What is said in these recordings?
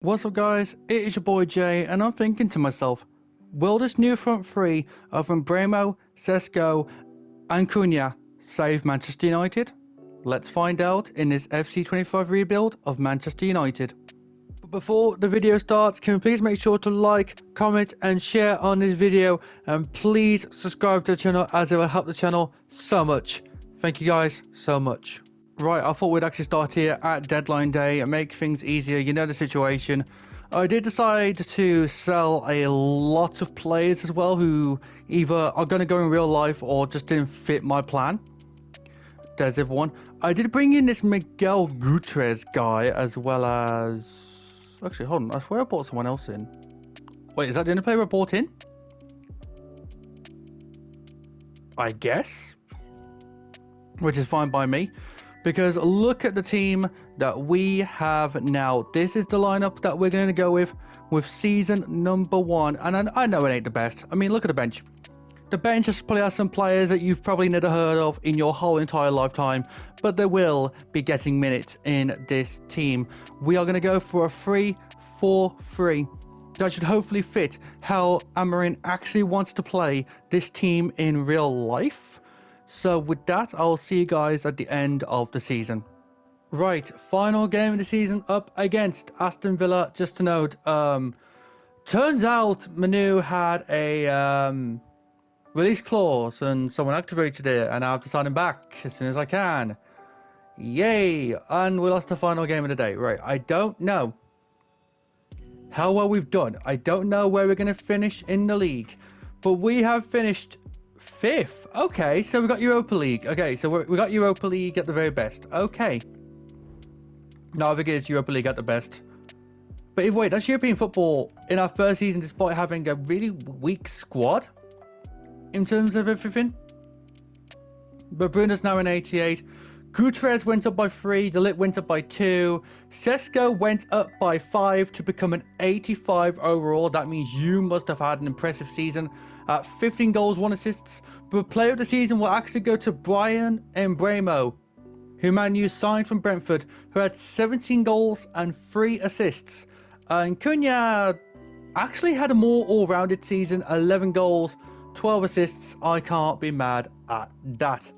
What's up guys, it is your boy Jay and I'm thinking to myself, will this new front three of Bremo, Sesko and Cunha save Manchester United? Let's find out in this FC25 rebuild of Manchester United. But before the video starts, can you please make sure to like, comment and share on this video, and please subscribe to the channel as it will help the channel so much. Thank you guys so much. Right, I thought we'd actually start here at deadline day and make things easier. You know the situation. I did decide to sell a lot of players as well who either are going to go in real life or just didn't fit my plan. There's everyone. I did bring in this Miguel Gutierrez guy as well as... Actually, hold on. I swear I brought someone else in. Wait, is that the only player I brought in? I guess. Which is fine by me. Because look at the team that we have now. This is the lineup that we're going to go with season number 1. And I know it ain't the best. I mean, look at the bench. The bench just probably has some players that you've probably never heard of in your whole entire lifetime. But they will be getting minutes in this team. We are going to go for a 3-4-3. That should hopefully fit how Amorim actually wants to play this team in real life. So with that, I'll see you guys at the end of the season. Right, final game of the season up against Aston Villa. Just to note, turns out Manu had a release clause and someone activated it, and I have to sign him back as soon as I can. Yay! And we lost the final game of the day. Right, I don't know how well we've done. I don't know where we're going to finish in the league, but we have finished 5th. Okay, so we got Europa League. Okay, so we got Europa League at the very best. Okay. No, I think it's Europa League at the best. But either way, that's European football in our first season despite having a really weak squad in terms of everything. But Bruno's now in 88. Gutierrez went up by 3. De Ligt went up by 2. Sesko went up by 5 to become an 85 overall. That means you must have had an impressive season at 15 goals, 1 assist. But player of the season will actually go to Brian Mbeumo, who Man U signed from Brentford, who had 17 goals and 3 assists. And Cunha actually had a more all-rounded season, 11 goals, 12 assists. I can't be mad at that.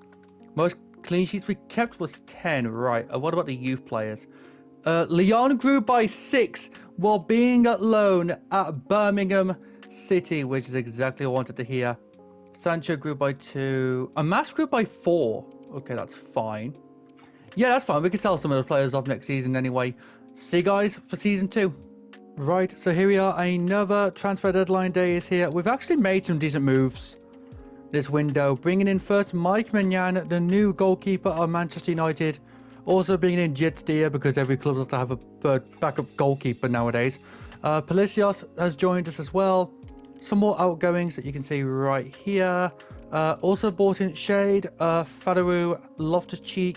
Most clean sheets we kept was 10. Right, what about the youth players? Leon grew by 6 while being at loan at Birmingham City, which is exactly what I wanted to hear. Sancho grew by 2. Amas grew by 4. Okay, that's fine. Yeah, that's fine. We can sell some of those players off next season anyway. See you guys for season 2. Right, so here we are. Another transfer deadline day is here. We've actually made some decent moves this window. Bringing in first Mike Maignan, the new goalkeeper of Manchester United. Also bringing in Jet Steer because every club has to have a third backup goalkeeper nowadays. Palacios has joined us as well. Some more outgoings that you can see right here. Also bought in Shade, Fadaru, Loftus-Cheek,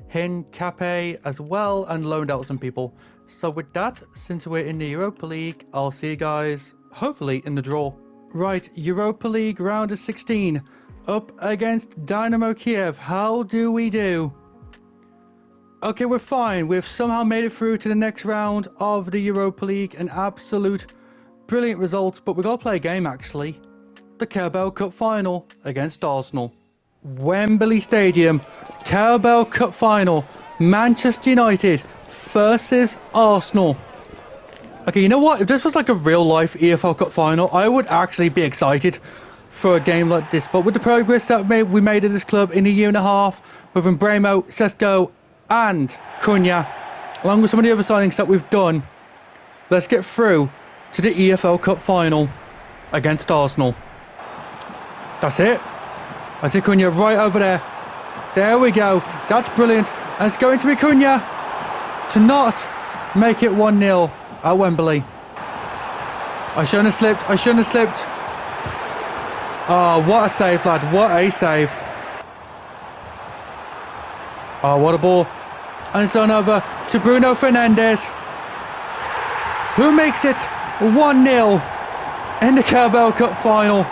Hencape as well, and loaned out some people. So with that, since we're in the Europa League, I'll see you guys hopefully in the draw. Right, Europa League round of 16, up against Dynamo Kiev. How do we do? Okay, we're fine. We've somehow made it through to the next round of the Europa League. An absolute brilliant result, but we've got to play a game actually. The Carabao Cup Final against Arsenal. Wembley Stadium, Carabao Cup Final, Manchester United versus Arsenal. Okay, you know what? If this was like a real life EFL Cup Final, I would actually be excited for a game like this. But with the progress that we made at this club in a year and a half, with Bremo, Sesko and Cunha, along with some of the other signings that we've done, let's get through to the EFL Cup Final against Arsenal. That's it. I see Cunha right over there. There we go. That's brilliant. And it's going to be Cunha to not make it 1-0 at Wembley. I shouldn't have slipped. I shouldn't have slipped. Oh, what a save, lad. What a save. Oh, what a ball. And it's on over to Bruno Fernandes, who makes it 1-0 in the Carabao Cup Final.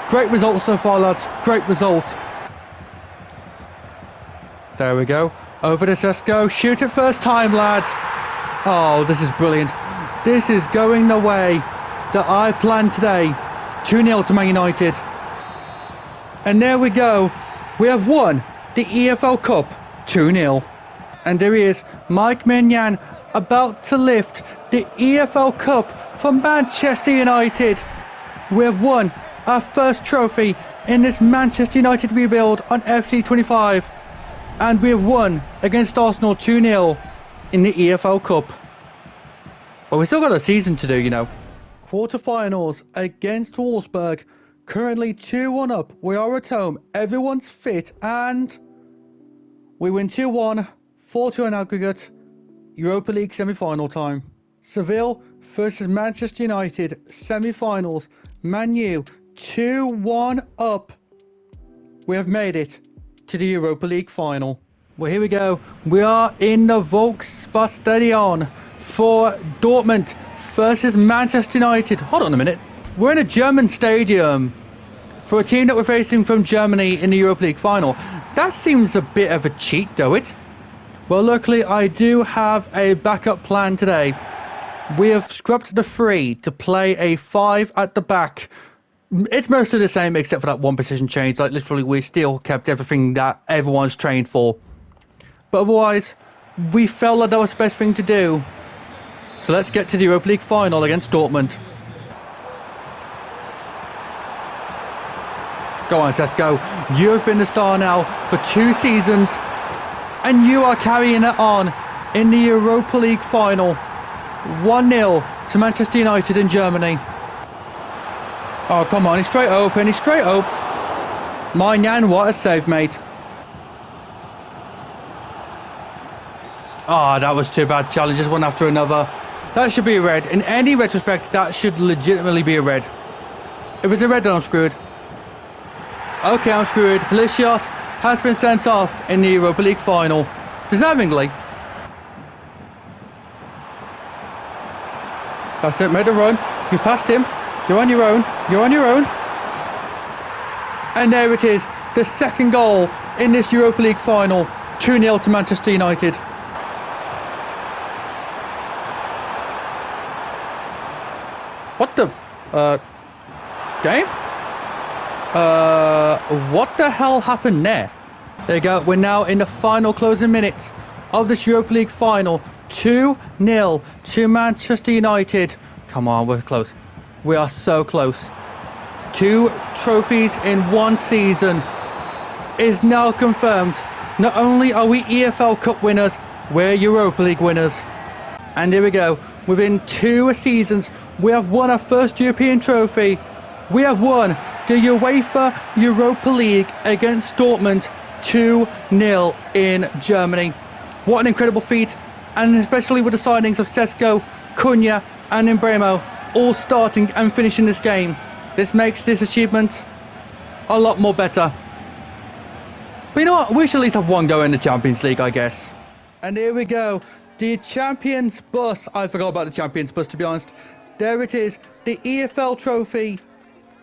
Great result so far, lads. Great result. There we go. Over to Sesko. Shoot it first time, lads. Oh, this is brilliant. This is going the way that I planned today. 2-0 to Man United. And there we go. We have won the EFL Cup 2-0. And there he is, Mike Maignan, about to lift the EFL Cup for Manchester United. We have won our first trophy in this Manchester United rebuild on FC 25. And we have won against Arsenal 2-0 in the EFL Cup. But we still got a season to do, you know. Quarterfinals against Wolfsburg. Currently 2-1 up. We are at home. Everyone's fit. And we win 2-1. 4-2 in aggregate. Europa League semi-final time. Seville versus Manchester United. Semi-finals. Man U 2-1 up. We have made it to the Europa League final. Well, here we go. We are in the Volksstadion for Dortmund versus Manchester United. Hold on a minute. We're in a German stadium for a team that we're facing from Germany in the Europa League final. That seems a bit of a cheat, though it. Well, luckily I do have a backup plan today. We have scrapped the 3 to play a 5 at the back. It's mostly the same except for that one position change. Like literally we still kept everything that everyone's trained for. But otherwise, we felt like that was the best thing to do. So let's get to the Europa League final against Dortmund. Go on, Sesko. You've been the star now for 2 seasons. And you are carrying it on in the Europa League final. 1-0 to Manchester United in Germany. Oh, come on. He's straight open. He's straight open. Maignan, what a save, mate. Oh, that was too bad. Challenges one after another. That should be a red. In any retrospect, that should legitimately be a red. If it's a red, then I'm screwed. Okay, I'm screwed. Palacios has been sent off in the Europa League final. Deservingly. That's it, made a run. You passed him. You're on your own. You're on your own. And there it is. The second goal in this Europa League final. 2-0 to Manchester United. What the... game? What the hell happened there? There you go. We're now in the final closing minutes of this Europa League final. 2-0 to Manchester United. Come on, we're close. We are so close. 2 trophies in 1 season is now confirmed. Not only are we EFL Cup winners, we're Europa League winners. And here we go. Within 2 seasons, we have won our first European trophy. We have won the UEFA Europa League against Dortmund 2-0 in Germany. What an incredible feat, and especially with the signings of Sesko, Cunha and Embremo all starting and finishing this game. This makes this achievement a lot more better. But you know what, we should at least have one go in the Champions League, I guess. And here we go, the Champions Bus. I forgot about the Champions Bus, to be honest. There it is, the EFL Trophy.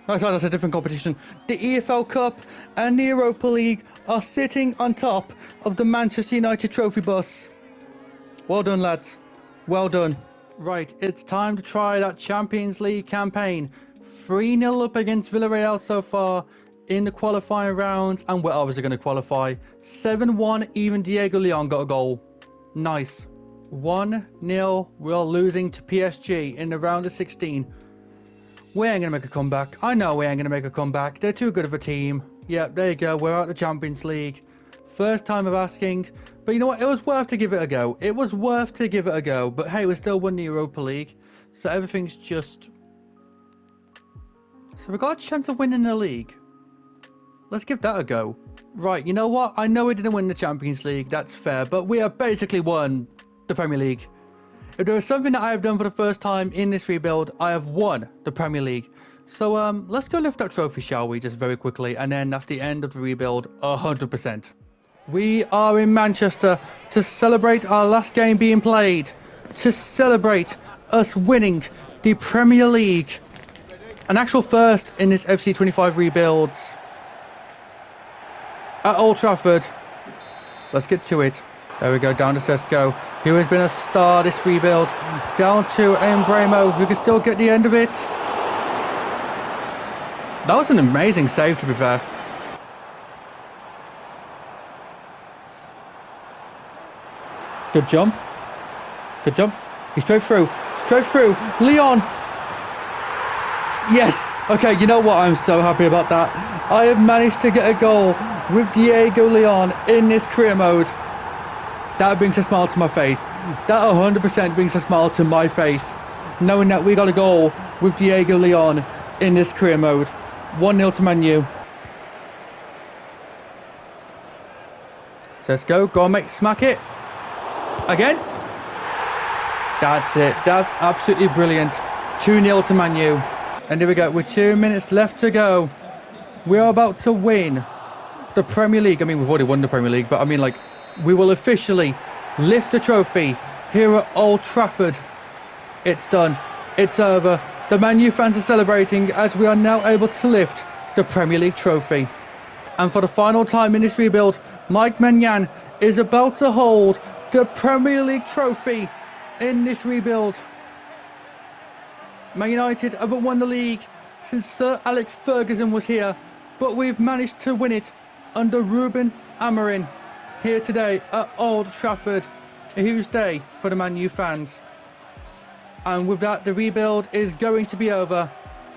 Oh, sorry, that's a different competition. The EFL Cup and the Europa League are sitting on top of the Manchester United Trophy Bus. Well done, lads. Well done. Right, it's time to try that Champions League campaign. 3-0 up against Villarreal so far in the qualifying rounds, and we're obviously going to qualify. 7-1, even Diego Leon got a goal. Nice. 1-0, we're losing to PSG in the round of 16. We ain't going to make a comeback. I know we ain't going to make a comeback. They're too good of a team. Yep, there you go. We're out the Champions League. First time of asking. But you know what? It was worth to give it a go. It was worth to give it a go. But hey, we still won the Europa League. So everything's just... So we got a chance of winning the league. Let's give that a go. Right, you know what? I know we didn't win the Champions League. That's fair. But we have basically won the Premier League. If there is something that I have done for the first time in this rebuild, I have won the Premier League. So let's go lift that trophy, shall we? Just very quickly. And then that's the end of the rebuild. 100%. We are in Manchester to celebrate our last game being played. To celebrate us winning the Premier League. An actual first in this FC 25 rebuilds. At Old Trafford. Let's get to it. There we go, down to Sesko, who has been a star this rebuild. Down to Embremo, who can still get the end of it. That was an amazing save, to be fair. Good jump. Good jump. He's straight through. Straight through. Leon. Yes. Okay, you know what? I'm so happy about that. I have managed to get a goal with Diego Leon in this career mode. That brings a smile to my face. That 100% brings a smile to my face. Knowing that we got a goal with Diego Leon in this career mode. 1-0 to Man U. Sesko, go on mate, smack it. Again. That's it. That's absolutely brilliant. 2-0 to Man U. And here we go. With 2 minutes left to go. We are about to win the Premier League. I mean, we've already won the Premier League, but I mean, like, we will officially lift the trophy here at Old Trafford. It's done. It's over. The Man U fans are celebrating as we are now able to lift the Premier League trophy. And for the final time in this rebuild, Mike Maignan is about to hold the Premier League trophy in this rebuild. Man United haven't won the league since Sir Alex Ferguson was here, but we've managed to win it under Ruben Amorim here today at Old Trafford. A huge day for the Man U fans. And with that, the rebuild is going to be over.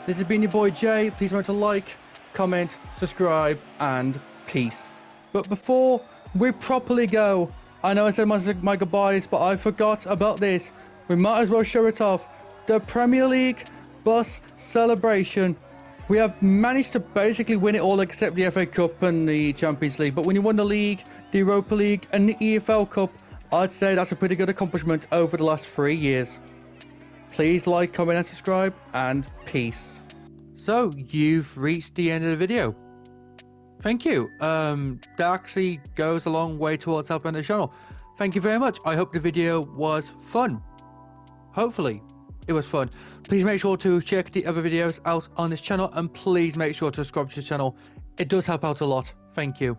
This has been your boy Jay. Please remember to like, comment, subscribe, and peace. But before we properly go, I know I said my goodbyes, but I forgot about this. We might as well show it off. The Premier League bus celebration. We have managed to basically win it all except the FA Cup and the Champions League. But when you won the league, the Europa League, and the EFL Cup, I'd say that's a pretty good accomplishment over the last 3 years. Please like, comment, and subscribe, and peace. So, you've reached the end of the video. Thank you. That actually goes a long way towards helping the channel. Thank you very much. I hope the video was fun. Hopefully, it was fun. Please make sure to check the other videos out on this channel, and please make sure to subscribe to the channel. It does help out a lot. Thank you.